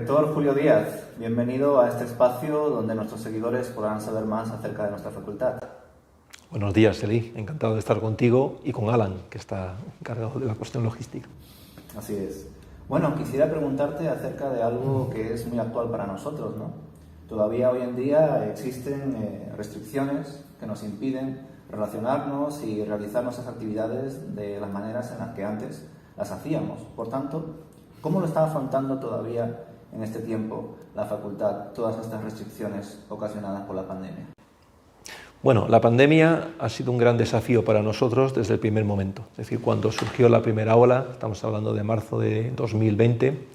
Rector Julio Díaz, bienvenido a este espacio donde nuestros seguidores podrán saber más acerca de nuestra facultad. Buenos días, Eli. Encantado de estar contigo y con Alan, que está encargado de la cuestión logística. Así es. Bueno, quisiera preguntarte acerca de algo que es muy actual para nosotros, ¿no? Todavía hoy en día existen restricciones que nos impiden relacionarnos y realizar nuestras actividades de las maneras en las que antes las hacíamos. Por tanto, ¿cómo lo está afrontando todavía en este tiempo la facultad todas estas restricciones ocasionadas por la pandemia? Bueno, la pandemia ha sido un gran desafío para nosotros desde el primer momento. Es decir, cuando surgió la primera ola, estamos hablando de marzo de 2020,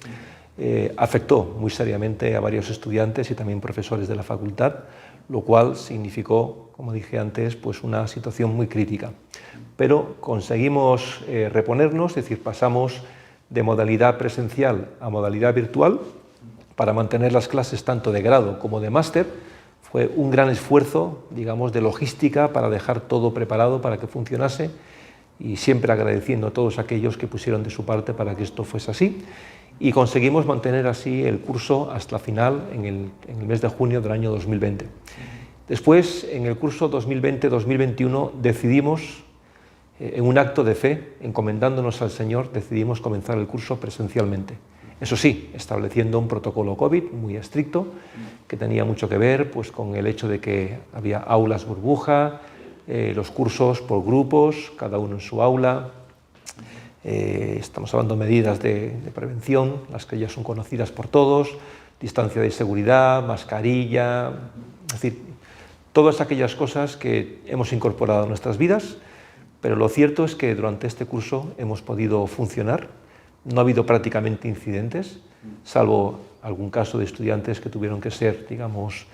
afectó muy seriamente a varios estudiantes y también profesores de la facultad, lo cual significó, como dije antes, pues una situación muy crítica. Pero conseguimos reponernos, es decir, pasamos de modalidad presencial a modalidad virtual para mantener las clases tanto de grado como de máster. Fue un gran esfuerzo, digamos, de logística para dejar todo preparado para que funcionase y siempre agradeciendo a todos aquellos que pusieron de su parte para que esto fuese así. Y conseguimos mantener así el curso hasta la final en el mes de junio del año 2020. Después, en el curso 2020-2021, decidimos, en un acto de fe, encomendándonos al Señor, decidimos comenzar el curso presencialmente. Eso sí, estableciendo un protocolo COVID muy estricto, que tenía mucho que ver pues, con el hecho de que había aulas burbuja, los cursos por grupos, cada uno en su aula. Estamos hablando de medidas de prevención, las que ya son conocidas por todos, distancia de seguridad, mascarilla, es decir, todas aquellas cosas que hemos incorporado a nuestras vidas, pero lo cierto es que durante este curso hemos podido funcionar. No ha habido prácticamente incidentes, salvo algún caso de estudiantes que tuvieron que ser, digamos,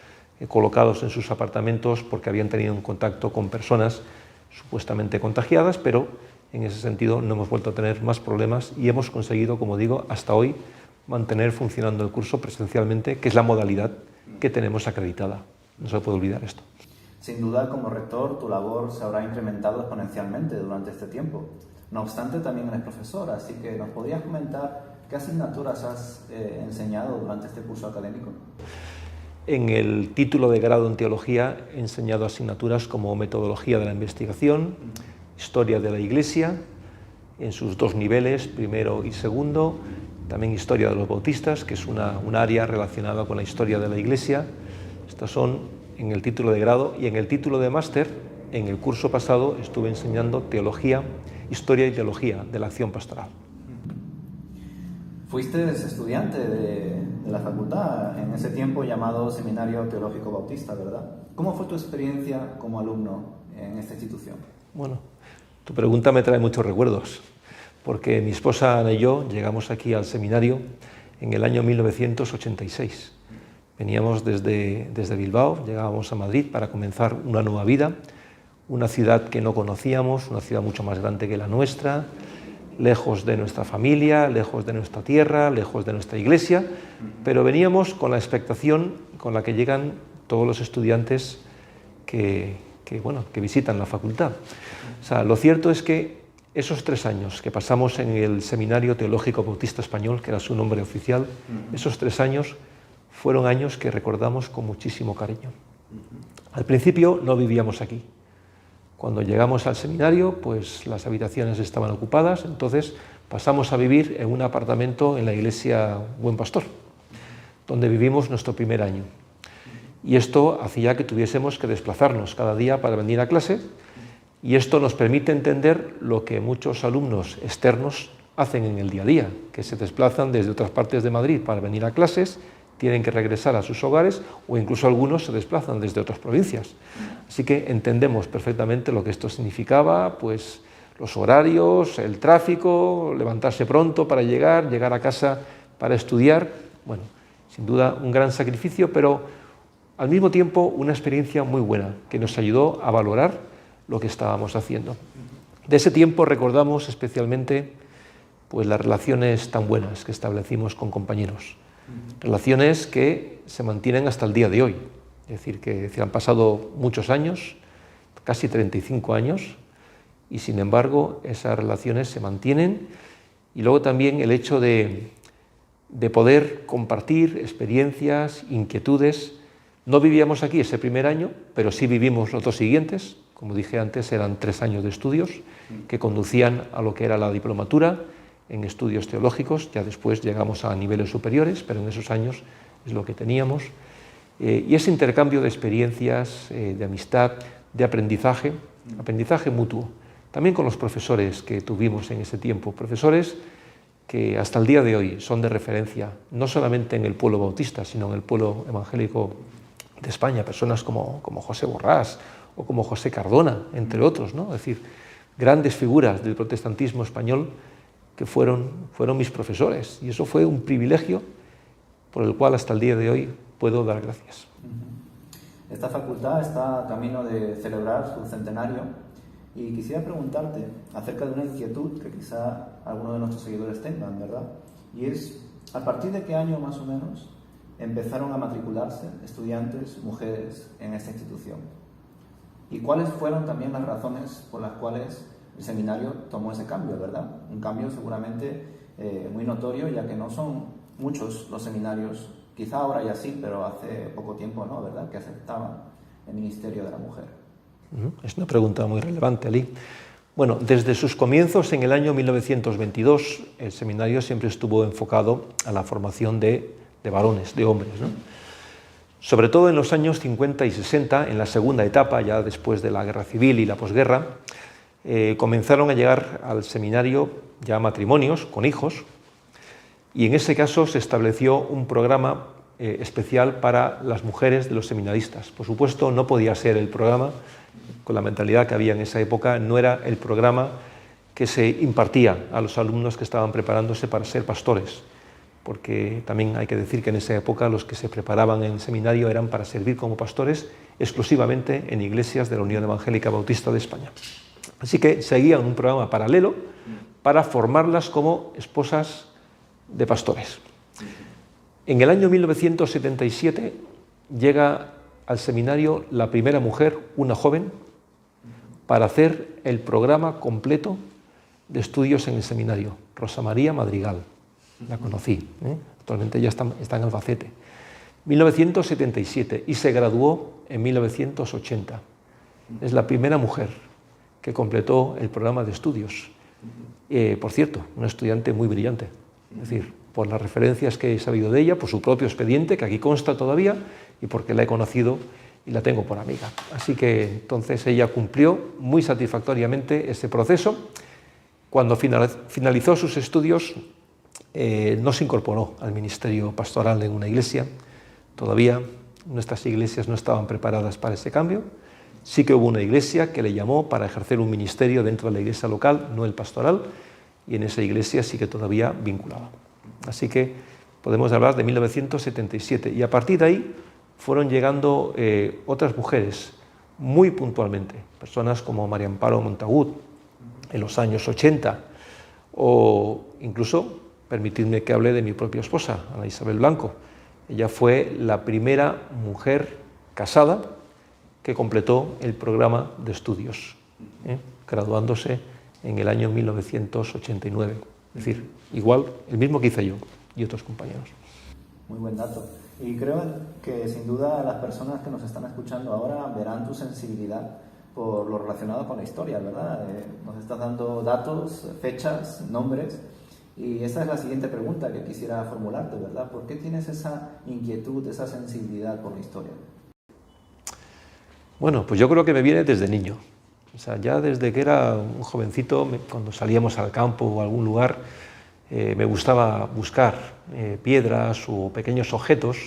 colocados en sus apartamentos porque habían tenido un contacto con personas supuestamente contagiadas, pero en ese sentido no hemos vuelto a tener más problemas y hemos conseguido, como digo, hasta hoy mantener funcionando el curso presencialmente, que es la modalidad que tenemos acreditada. No se puede olvidar esto. Sin duda, como rector, tu labor se habrá incrementado exponencialmente durante este tiempo. No obstante, también eres profesor, así que ¿nos podrías comentar qué asignaturas has enseñado durante este curso académico? En el título de grado en Teología he enseñado asignaturas como Metodología de la Investigación, Historia de la Iglesia, en sus dos niveles, primero y segundo, también Historia de los Bautistas, que es un área relacionada con la historia de la Iglesia. Estas son en el título de grado, y en el título de máster, en el curso pasado, estuve enseñando Teología, Historia y Teología de la Acción Pastoral. Fuiste estudiante de la facultad en ese tiempo llamado Seminario Teológico Bautista, ¿verdad? ¿Cómo fue tu experiencia como alumno en esta institución? Bueno, tu pregunta me trae muchos recuerdos, porque mi esposa Ana y yo llegamos aquí al seminario en el año 1986. Veníamos desde Bilbao, llegábamos a Madrid para comenzar una nueva vida, una ciudad que no conocíamos, una ciudad mucho más grande que la nuestra, lejos de nuestra familia, lejos de nuestra tierra, lejos de nuestra iglesia, pero veníamos con la expectación con la que llegan todos los estudiantes que visitan la facultad. O sea, lo cierto es que esos 3 años que pasamos en el Seminario Teológico Bautista Español, que era su nombre oficial, esos 3 años fueron años que recordamos con muchísimo cariño. Al principio no vivíamos aquí. Cuando llegamos al seminario, pues las habitaciones estaban ocupadas, entonces pasamos a vivir en un apartamento en la iglesia Buen Pastor, donde vivimos nuestro primer año. Y esto hacía que tuviésemos que desplazarnos cada día para venir a clase, y esto nos permite entender lo que muchos alumnos externos hacen en el día a día, que se desplazan desde otras partes de Madrid para venir a clases, tienen que regresar a sus hogares o incluso algunos se desplazan desde otras provincias. Así que entendemos perfectamente lo que esto significaba, pues los horarios, el tráfico, levantarse pronto para llegar a casa para estudiar. Bueno, sin duda un gran sacrificio, pero al mismo tiempo una experiencia muy buena que nos ayudó a valorar lo que estábamos haciendo. De ese tiempo recordamos especialmente pues, las relaciones tan buenas que establecimos con compañeros. Relaciones que se mantienen hasta el día de hoy, es decir, que han pasado muchos años, casi 35 años, y sin embargo esas relaciones se mantienen. Y luego también el hecho de de poder compartir experiencias, inquietudes. No vivíamos aquí ese primer año, pero sí vivimos los dos siguientes. Como dije antes, eran 3 años de estudios que conducían a lo que era la diplomatura en estudios teológicos. Ya después llegamos a niveles superiores, pero en esos años es lo que teníamos. Y ese intercambio de experiencias, de amistad, de aprendizaje mutuo. También con los profesores que tuvimos en ese tiempo, profesores que hasta el día de hoy son de referencia, no solamente en el pueblo bautista, sino en el pueblo evangélico de España, personas como José Borrás o como José Cardona, entre otros, ¿no? Es decir, grandes figuras del protestantismo español que fueron mis profesores, y eso fue un privilegio por el cual hasta el día de hoy puedo dar gracias. Esta facultad está camino de celebrar su centenario y quisiera preguntarte acerca de una inquietud que quizá algunos de nuestros seguidores tengan, ¿verdad? Y es, ¿a partir de qué año más o menos empezaron a matricularse estudiantes, mujeres, en esta institución? ¿Y cuáles fueron también las razones por las cuales el seminario tomó ese cambio, ¿verdad? Un cambio seguramente muy notorio, ya que no son muchos los seminarios, quizá ahora ya sí, pero hace poco tiempo no, ¿verdad?, que aceptaban el ministerio de la mujer. Es una pregunta muy relevante, Ali. Bueno, desde sus comienzos en el año 1922, el seminario siempre estuvo enfocado a la formación de varones, de hombres, ¿no? Sobre todo en los años 50 y 60, en la segunda etapa, ya después de la guerra civil y la posguerra, comenzaron a llegar al seminario ya matrimonios con hijos, y en ese caso se estableció un programa especial para las mujeres de los seminaristas. Por supuesto, no podía ser el programa, con la mentalidad que había en esa época, no era el programa que se impartía a los alumnos que estaban preparándose para ser pastores, porque también hay que decir que en esa época los que se preparaban en el seminario eran para servir como pastores exclusivamente en iglesias de la Unión Evangélica Bautista de España. Así que seguían un programa paralelo para formarlas como esposas de pastores. En el año 1977 llega al seminario la primera mujer, una joven, para hacer el programa completo de estudios en el seminario, Rosa María Madrigal. La conocí, actualmente ya está en Albacete. 1977, y se graduó en 1980. Es la primera mujer que completó el programa de estudios. Por cierto, una estudiante muy brillante, es decir, por las referencias que he sabido de ella, por su propio expediente, que aquí consta todavía, y porque la he conocido y la tengo por amiga. Así que entonces ella cumplió muy satisfactoriamente ese proceso. Cuando finalizó sus estudios, no se incorporó al ministerio pastoral en una iglesia. Todavía nuestras iglesias no estaban preparadas para ese cambio. Sí que hubo una iglesia que le llamó para ejercer un ministerio dentro de la iglesia local, no el pastoral, y en esa iglesia sí que todavía vinculaba. Así que podemos hablar de 1977, y a partir de ahí fueron llegando otras mujeres muy puntualmente, personas como María Amparo Montagut en los años 80, o incluso, permitidme que hable de mi propia esposa, Ana Isabel Blanco. Ella fue la primera mujer casada que completó el programa de estudios, graduándose en el año 1989. Es decir, igual, el mismo que hice yo y otros compañeros. Muy buen dato. Y creo que sin duda las personas que nos están escuchando ahora verán tu sensibilidad por lo relacionado con la historia, ¿verdad? Nos estás dando datos, fechas, nombres, y esa es la siguiente pregunta que quisiera formularte, ¿verdad? ¿Por qué tienes esa inquietud, esa sensibilidad por la historia? Bueno, pues yo creo que me viene desde niño. O sea, ya desde que era un jovencito, cuando salíamos al campo o a algún lugar, me gustaba buscar piedras o pequeños objetos,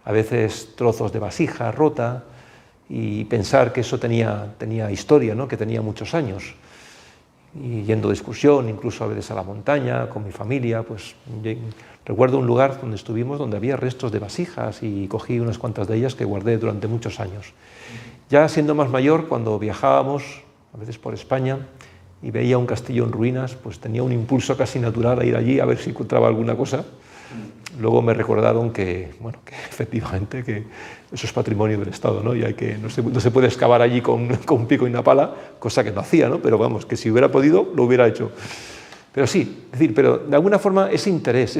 a veces trozos de vasija rota, y pensar que eso tenía historia, ¿no?, que tenía muchos años. Y yendo de excursión, incluso a veces a la montaña, con mi familia, pues recuerdo un lugar donde estuvimos donde había restos de vasijas y cogí unas cuantas de ellas que guardé durante muchos años. Ya siendo más mayor, cuando viajábamos, a veces por España, y veía un castillo en ruinas, pues tenía un impulso casi natural a ir allí a ver si encontraba alguna cosa. Luego me recordaron que efectivamente que eso es patrimonio del Estado, ¿no? Y no se puede excavar allí con un pico y una pala, cosa que no hacía, ¿no? Pero vamos, que si hubiera podido, lo hubiera hecho. Pero sí, es decir, pero de alguna forma ese interés,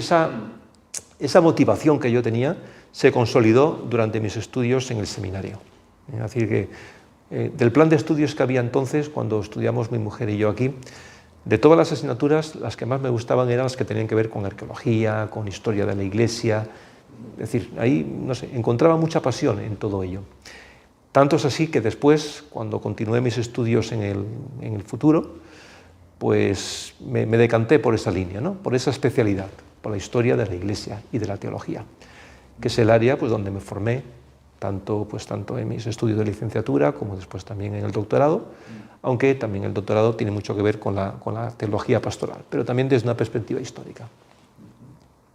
esa motivación que yo tenía se consolidó durante mis estudios en el seminario. Es decir, que del plan de estudios que había entonces, cuando estudiamos mi mujer y yo aquí, de todas las asignaturas, las que más me gustaban eran las que tenían que ver con arqueología, con historia de la Iglesia. Es decir, ahí, no sé, encontraba mucha pasión en todo ello. Tanto es así que después, cuando continué mis estudios en el futuro, pues me decanté por esa línea, ¿no? Por esa especialidad, por la historia de la Iglesia y de la teología, que es el área pues, donde me formé, tanto en mis estudios de licenciatura como después también en el doctorado, aunque también el doctorado tiene mucho que ver con la teología pastoral, pero también desde una perspectiva histórica.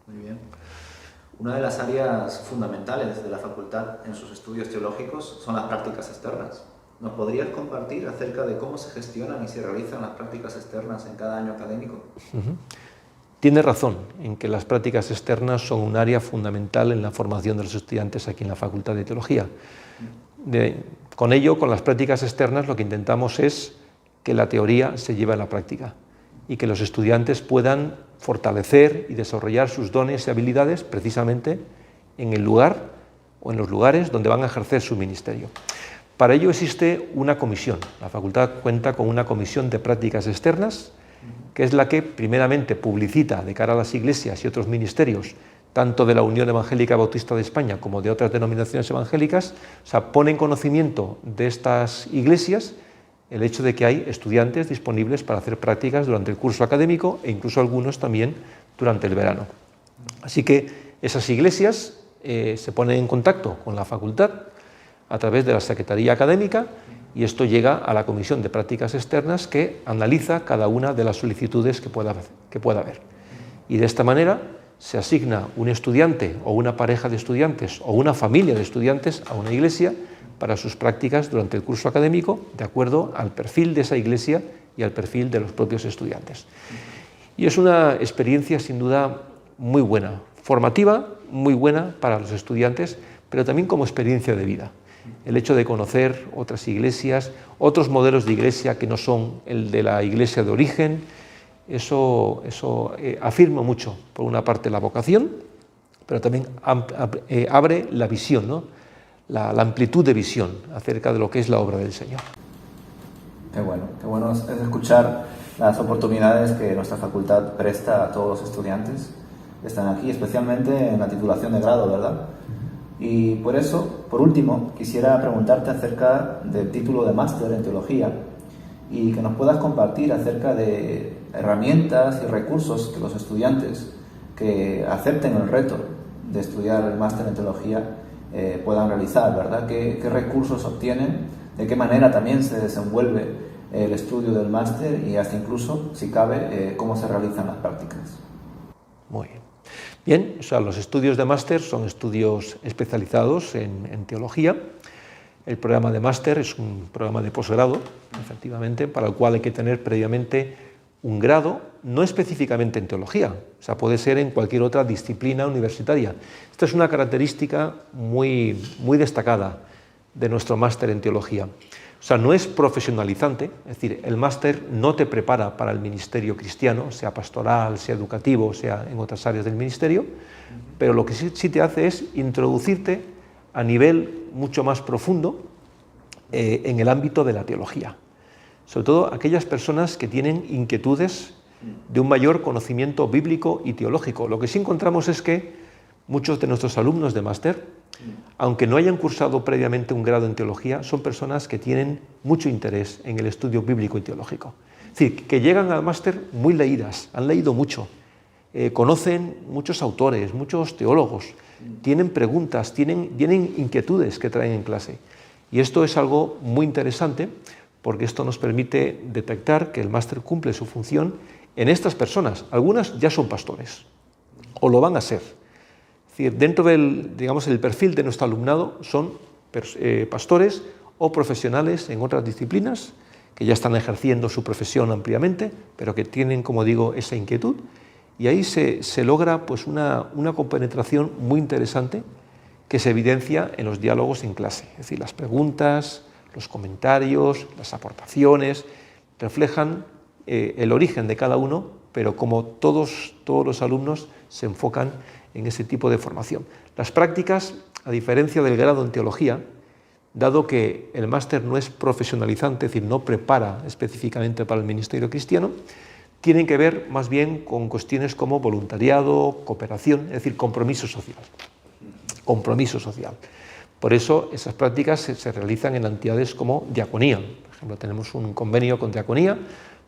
Muy bien. Una de las áreas fundamentales de la facultad en sus estudios teológicos son las prácticas externas. ¿Nos podrías compartir acerca de cómo se gestionan y se realizan las prácticas externas en cada año académico? Tiene razón en que las prácticas externas son un área fundamental en la formación de los estudiantes aquí en la Facultad de Teología. Con ello, con las prácticas externas, lo que intentamos es que la teoría se lleve a la práctica y que los estudiantes puedan fortalecer y desarrollar sus dones y habilidades precisamente en el lugar o en los lugares donde van a ejercer su ministerio. Para ello existe una comisión. La facultad cuenta con una comisión de prácticas externas, que es la que primeramente publicita de cara a las iglesias y otros ministerios, tanto de la Unión Evangélica Bautista de España como de otras denominaciones evangélicas, o sea, pone en conocimiento de estas iglesias el hecho de que hay estudiantes disponibles para hacer prácticas durante el curso académico e incluso algunos también durante el verano. Así que esas iglesias se ponen en contacto con la facultad a través de la Secretaría Académica y esto llega a la Comisión de Prácticas Externas que analiza cada una de las solicitudes que pueda haber. Y de esta manera se asigna un estudiante o una pareja de estudiantes o una familia de estudiantes a una iglesia para sus prácticas durante el curso académico de acuerdo al perfil de esa iglesia y al perfil de los propios estudiantes. Y es una experiencia sin duda muy buena, formativa, muy buena para los estudiantes, pero también como experiencia de vida. El hecho de conocer otras iglesias, otros modelos de iglesia que no son el de la iglesia de origen, eso afirma mucho, por una parte, la vocación, pero también abre la visión, ¿no? la amplitud de visión acerca de lo que es la obra del Señor. Qué bueno es escuchar las oportunidades que nuestra facultad presta a todos los estudiantes que están aquí, especialmente en la titulación de grado, ¿verdad? Y por eso, por último, quisiera preguntarte acerca del título de máster en teología y que nos puedas compartir acerca de herramientas y recursos que los estudiantes que acepten el reto de estudiar el máster en teología puedan realizar, ¿verdad? ¿Qué recursos obtienen? ¿De qué manera también se desenvuelve el estudio del máster? Y hasta incluso, si cabe, cómo se realizan las prácticas. Muy bien. Bien, o sea, los estudios de máster son estudios especializados en teología. El programa de máster es un programa de posgrado, efectivamente, para el cual hay que tener previamente un grado, no específicamente en teología, o sea, puede ser en cualquier otra disciplina universitaria. Esta es una característica muy destacada de nuestro máster en teología. O sea, no es profesionalizante, es decir, el máster no te prepara para el ministerio cristiano, sea pastoral, sea educativo, sea en otras áreas del ministerio, pero lo que sí te hace es introducirte a nivel mucho más profundo en el ámbito de la teología. Sobre todo aquellas personas que tienen inquietudes de un mayor conocimiento bíblico y teológico. Lo que sí encontramos es que muchos de nuestros alumnos de máster, aunque no hayan cursado previamente un grado en teología, son personas que tienen mucho interés en el estudio bíblico y teológico. Es decir, que llegan al máster muy leídas, han leído mucho, conocen muchos autores, muchos teólogos, tienen preguntas, tienen inquietudes que traen en clase. Y esto es algo muy interesante porque esto nos permite detectar que el máster cumple su función en estas personas. Algunas ya son pastores o lo van a ser. Es decir, dentro del, digamos, el perfil de nuestro alumnado son pastores o profesionales en otras disciplinas que ya están ejerciendo su profesión ampliamente, pero que tienen, como digo, esa inquietud. Y ahí se logra pues, una compenetración muy interesante que se evidencia en los diálogos en clase. Es decir, las preguntas, los comentarios, las aportaciones reflejan el origen de cada uno, pero como todos los alumnos se enfocan en ese tipo de formación. Las prácticas, a diferencia del grado en teología, dado que el máster no es profesionalizante, es decir, no prepara específicamente para el ministerio cristiano, tienen que ver más bien con cuestiones como voluntariado, cooperación, es decir, compromiso social. Compromiso social. Por eso esas prácticas se realizan en entidades como Diaconía. Por ejemplo, tenemos un convenio con Diaconía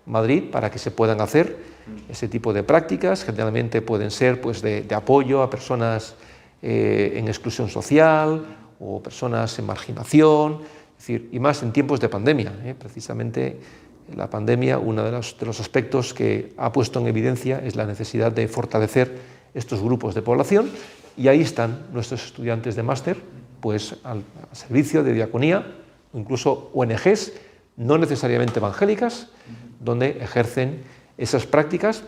Madrid para que se puedan hacer ese tipo de prácticas. Generalmente pueden ser pues, de apoyo a personas en exclusión social o personas en marginación, es decir, y más en tiempos de pandemia. Precisamente la pandemia, uno de los aspectos que ha puesto en evidencia es la necesidad de fortalecer estos grupos de población, y ahí están nuestros estudiantes de máster pues, al servicio de Diaconía, o incluso ONGs, no necesariamente evangélicas, donde ejercen esas prácticas,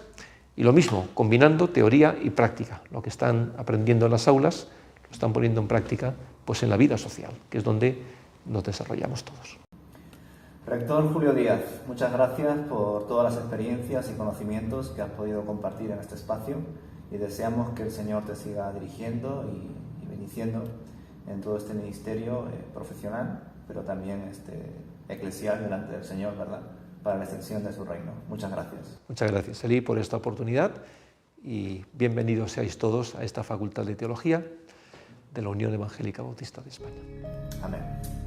y lo mismo, combinando teoría y práctica. Lo que están aprendiendo en las aulas lo están poniendo en práctica pues, en la vida social, que es donde nos desarrollamos todos. Rector Julio Díaz, muchas gracias por todas las experiencias y conocimientos que has podido compartir en este espacio, y deseamos que el Señor te siga dirigiendo y bendiciendo en todo este ministerio profesional, pero también eclesial delante del Señor, ¿verdad?, para la extensión de su reino. Muchas gracias. Muchas gracias, Eli, por esta oportunidad, y bienvenidos seáis todos a esta Facultad de Teología de la Unión Evangélica Bautista de España. Amén.